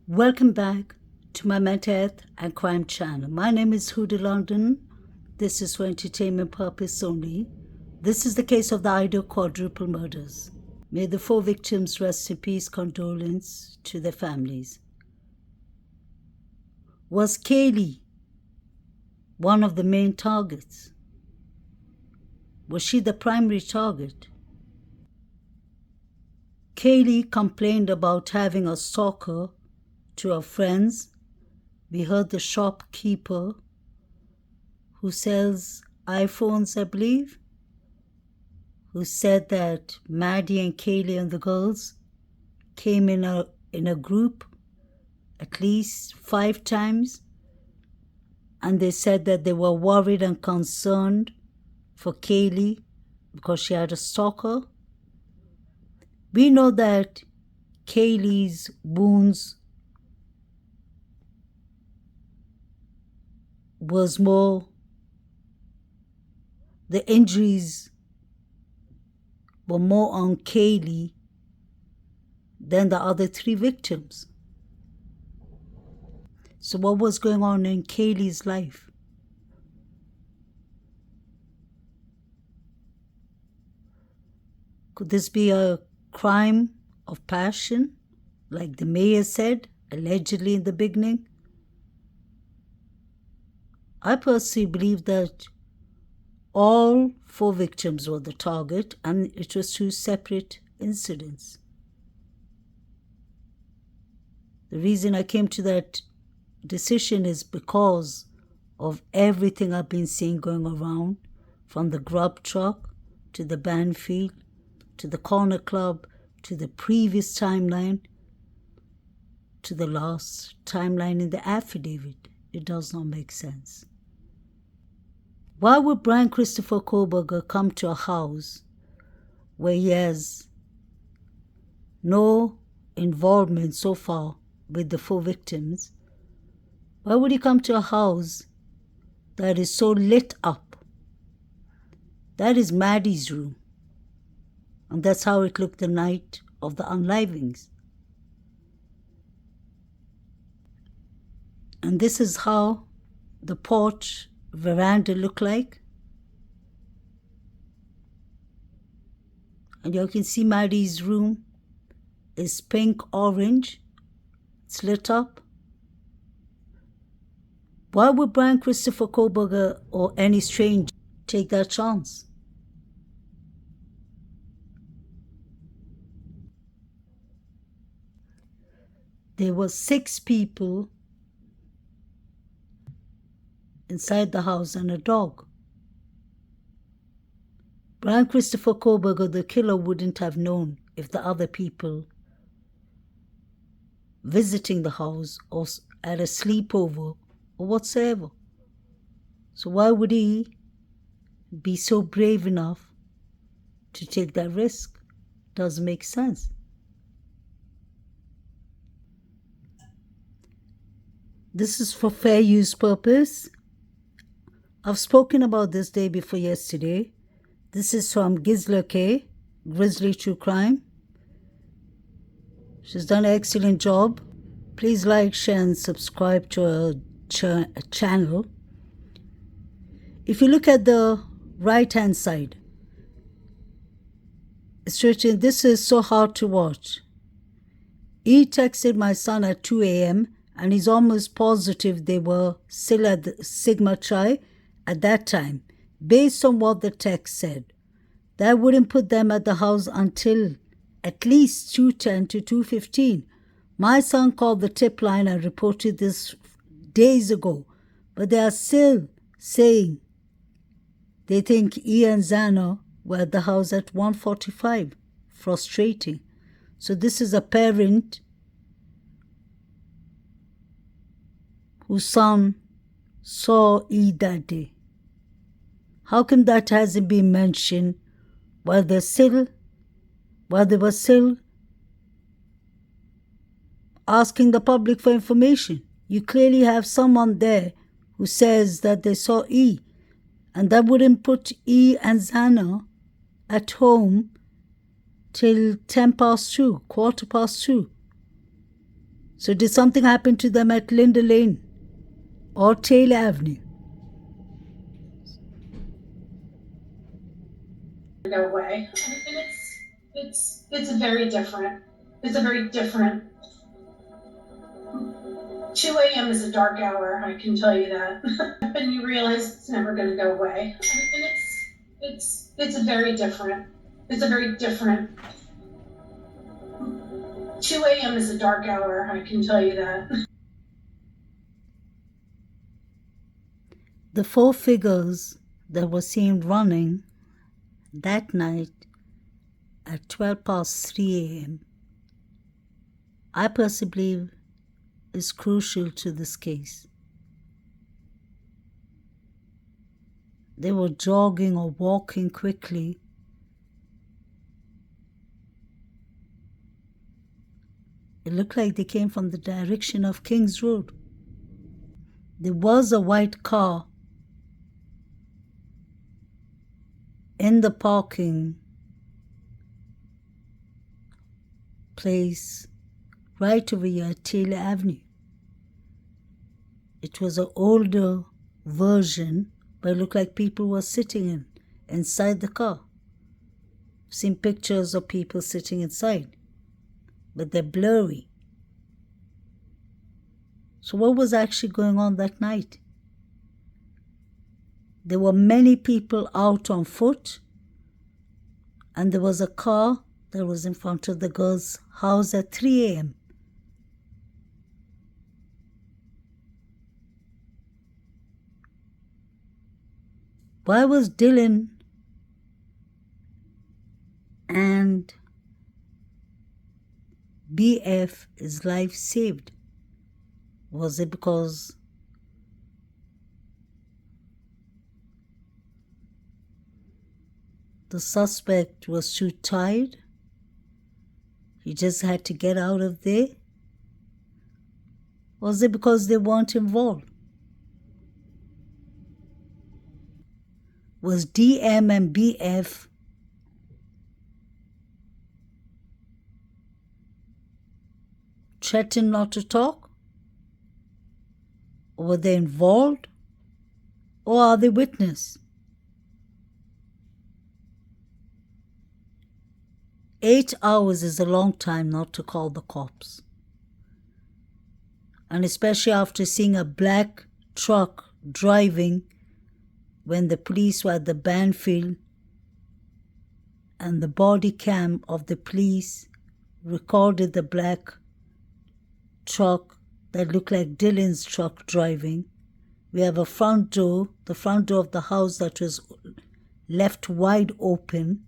Welcome back to my mental health and crime channel. My name is Huda London. This is for entertainment purpose only. This is the case of the Idaho quadruple murders. May the 4 victims rest in peace. Condolence to their families. Was Kaylee one of the main targets? Was she the primary target? Kaylee complained about having a stalker to her friends. We heard the shopkeeper who sells iPhones, I believe, who said that Maddie and Kaylee and the girls came in a group at least 5 times, and they said that they were worried and concerned for Kaylee because she had a stalker. We know that Kaylee's wounds was more, the injuries were more on Kaylee than the other 3 victims. So what was going on in Kaylee's life? Could this be a crime of passion, like the mayor said, allegedly in the beginning? I personally believe that all 4 victims were the target and it was 2 separate incidents. The reason I came to that decision is because of everything I've been seeing going around, from the grub truck to the band field to the corner club to the previous timeline to the last timeline in the affidavit. It does not make sense. Why would Brian Christopher Koberger come to a house where he has no involvement so far with the 4 victims? Why would he come to a house that is so lit up? That is Maddie's room. And that's how it looked the night of the unlivings. And this is how the porch veranda looked like. And you can see Maddie's room is pink orange. It's lit up. Why would Brian Christopher Koberger or any stranger take that chance? There were 6 people inside the house and a dog. Brian Christopher Koberger, the killer, wouldn't have known if the other people visiting the house or at a sleepover or whatsoever. So why would he be so brave enough to take that risk? Doesn't make sense. This is for fair use purpose. I've spoken about this day before yesterday. This is from Gisela K, Grizzly True Crime. She's done an excellent job. Please like, share, and subscribe to her channel. If you look at the right-hand side, it's written, "This is so hard to watch. He texted my son at 2 a.m. and he's almost positive they were still at the Sigma Chi at that time, based on what the text said. That wouldn't put them at the house until at least 2:10 to 2:15. My son called the tip line and reported this days ago, but they are still saying they think E and Zana were at the house at 1:45. Frustrating." So this is a parent whose son saw E that day. How come that hasn't been mentioned while they were still asking the public for information? You clearly have someone there who says that they saw E, and that wouldn't put E and Zana at home till 10 past 2, quarter past 2. So did something happen to them at Linda Lane or Taylor Avenue? Go away. And it's a very different. It's a very different. 2 a.m. is a dark hour. I can tell you that. And you realize it's never going to go away. And it's a very different. It's a very different. 2 a.m. is a dark hour. I can tell you that. The four figures that were seen running that night at 12 past 3 a.m., I personally believe is crucial to this case. They were jogging or walking quickly. It looked like they came from the direction of King's Road. There was a white car in the parking place right over here at Taylor Avenue. It was an older version, but it looked like people were sitting inside the car. I've seen pictures of people sitting inside, but they're blurry. So what was actually going on that night? There were many people out on foot, and there was a car that was in front of the girl's house at 3 a.m. Why was Dylan and BF's life saved? Was it because the suspect was too tired? He just had to get out of there? Was it because they weren't involved? Was DM and BF threatened not to talk? Or were they involved? Or are they witness? 8 hours is a long time not to call the cops. And especially after seeing a black truck driving when the police were at the Banfield, and the body cam of the police recorded the black truck that looked like Dylan's truck driving. We have a front door, the front door of the house that was left wide open.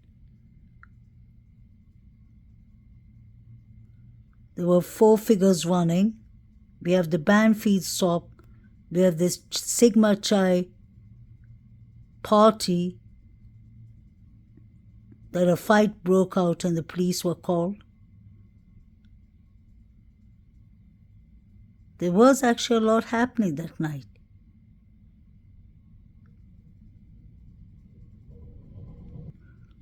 There were four figures running. We have the Banfield stop. We have this Sigma Chi party that a fight broke out and the police were called. There was actually a lot happening that night.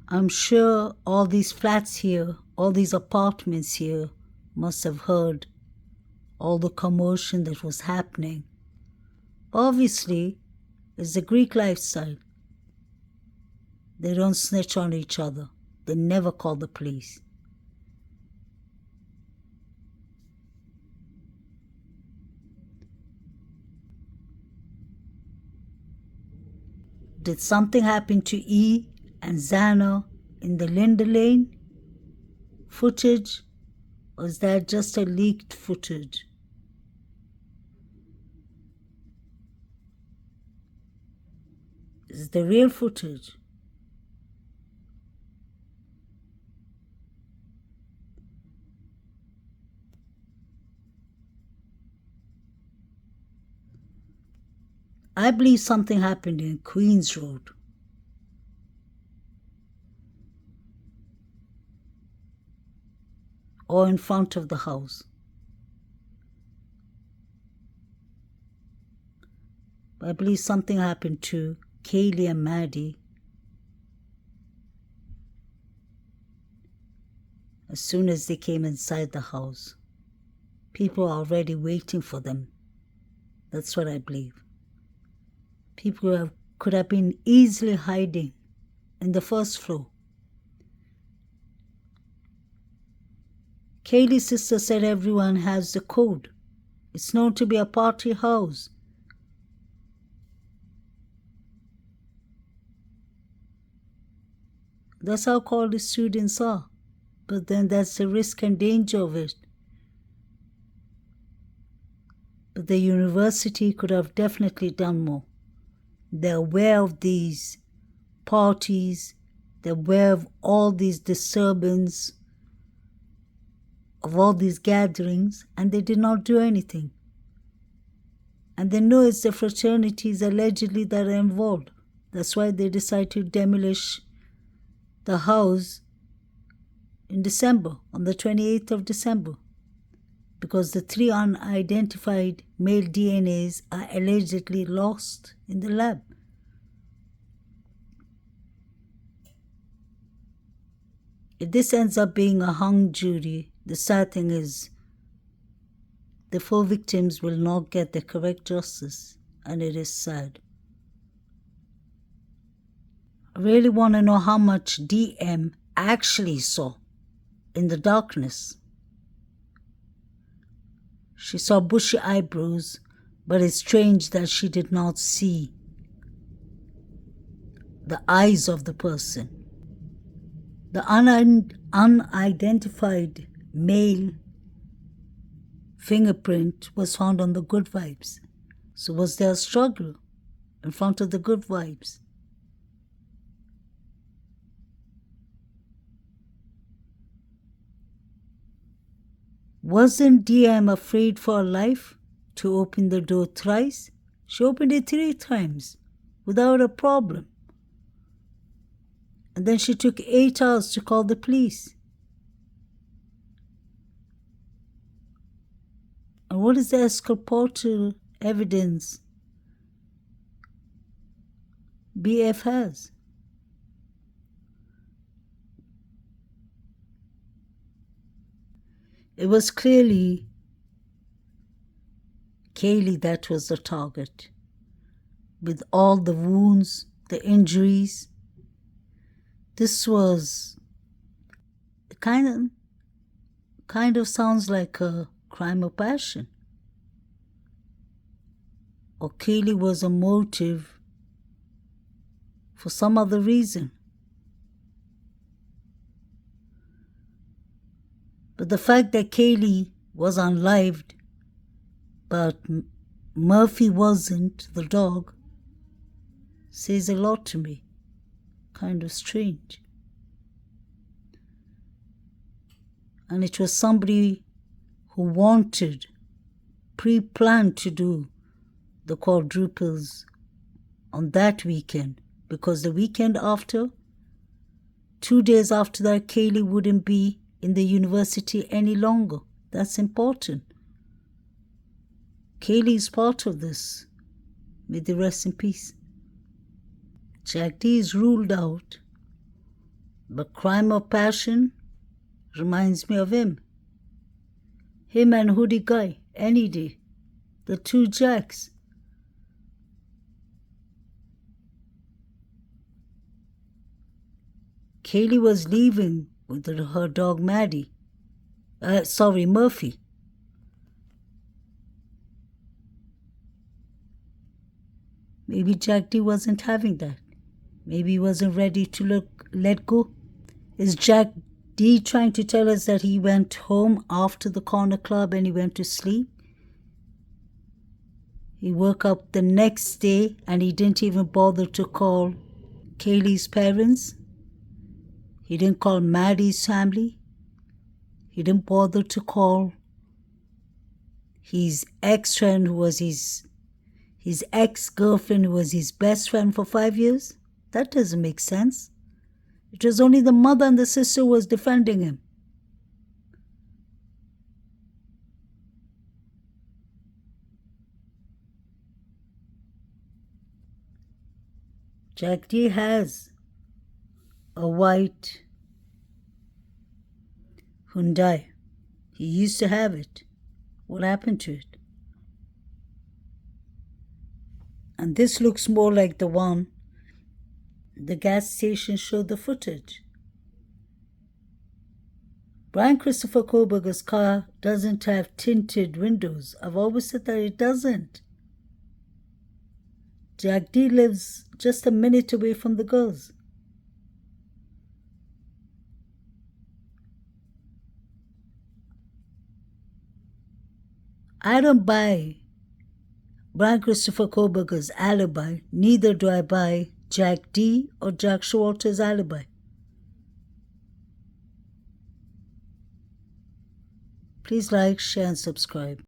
I'm sure all these flats here, all these apartments here must have heard all the commotion that was happening. Obviously, it's the Greek lifestyle. They don't snitch on each other. They never call the police. Did something happen to E and Xana in the Linda Lane footage? Or is that just a leaked footage? Is it the real footage? I believe something happened in Queens Road. Or in front of the house. I believe something happened to Kaylee and Maddie as soon as they came inside the house. People are already waiting for them. That's what I believe. People could have been easily hiding in the first floor. Kaylee's sister said everyone has the code. It's known to be a party house. That's how college students are. But then that's the risk and danger of it. But the university could have definitely done more. They're aware of these parties. They're aware of all these disturbances, of all these gatherings, and they did not do anything. And they know it's the fraternities allegedly that are involved. That's why they decide to demolish the house in December, on the 28th of December, because the 3 unidentified male DNAs are allegedly lost in the lab. If this ends up being a hung jury, the sad thing is the 4 victims will not get the correct justice, and it is sad. I really want to know how much DM actually saw in the darkness. She saw bushy eyebrows, but it's strange that she did not see the eyes of the person. The unidentified male fingerprint was found on the good vibes. So was there a struggle in front of the good vibes? Wasn't DM afraid for her life to open the door thrice? She opened it 3 times without a problem. And then she took 8 hours to call the police. And what is the exculpatory evidence BF has? It was clearly Kaylee that was the target, with all the wounds, the injuries. This was kind of sounds like a crime of passion. Or Kaylee was a motive for some other reason. But the fact that Kaylee was unlived, but Murphy wasn't, the dog, says a lot to me. Kind of strange. And it was somebody who wanted, pre-planned to do the quadruples on that weekend, because the weekend after, 2 days after that, Kaylee wouldn't be in the university any longer. That's important. Kaylee is part of this. May they rest in peace. Jack D is ruled out, but crime of passion reminds me of him. Him and Hoodie Guy, any day. The 2 Jacks. Kaylee was leaving with her dog Maddie. Murphy. Maybe Jack D wasn't having that. Maybe he wasn't ready to let go. Is Jack D trying to tell us that he went home after the corner club and he went to sleep? He woke up the next day and he didn't even bother to call Kaylee's parents. He didn't call Maddie's family. He didn't bother to call his ex-friend who was his ex-girlfriend who was his best friend for 5 years. That doesn't make sense. It was only the mother and the sister who was defending him. Jack D has a white Hyundai. He used to have it. What happened to it? And this looks more like the one. The gas station showed the footage. Brian Christopher Koberger's car doesn't have tinted windows. I've always said that it doesn't. Jack D lives just a minute away from the girls. I don't buy Brian Christopher Koberger's alibi. Neither do I buy Jack D or Jack Showalter's alibi. Please like, share, and subscribe.